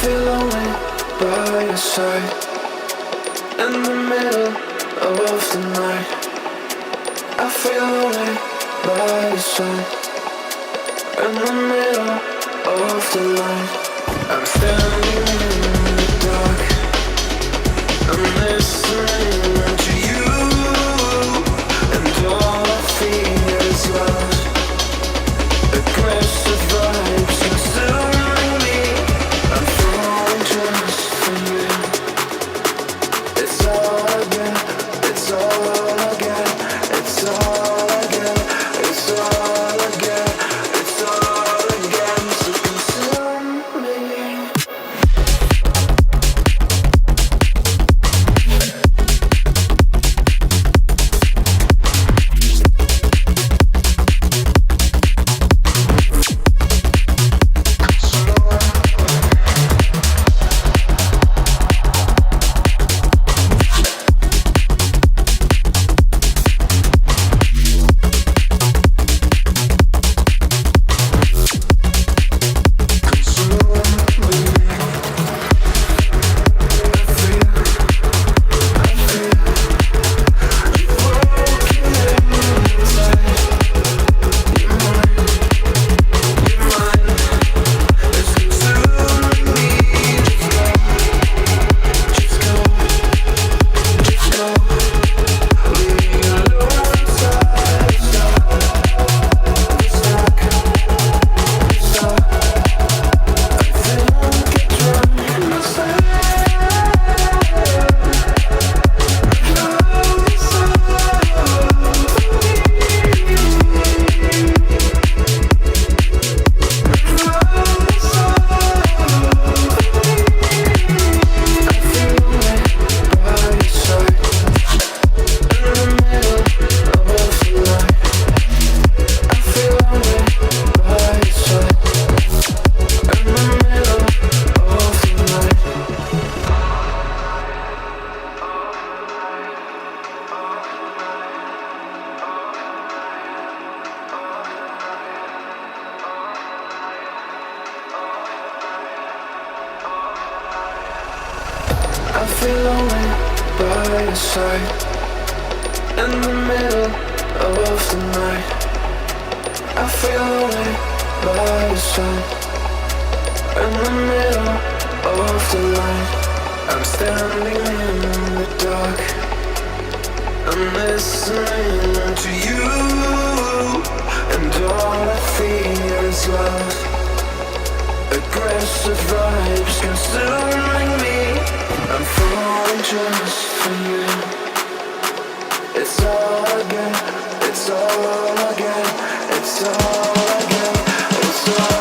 feel lonely by your side. In the middle of the night, I feel lonely by your side. In the middle of the night, I'm standing in the dark. I'm listening to you, and all I feel is love. Aggressive vibes consuming me. I'm falling just for you. It's all I get, it's all I get, it's all I get, it's all I get, it's all I get. So consume me. I feel lonely by your side. In the middle of the night, I feel lonely by your side. In the middle of the light, I'm standing in the dark. I'm listening to you, and all I feel is love. Aggressive vibes consuming me. I'm falling just for you. It's all I get, it's all I get, it's all I get, it's all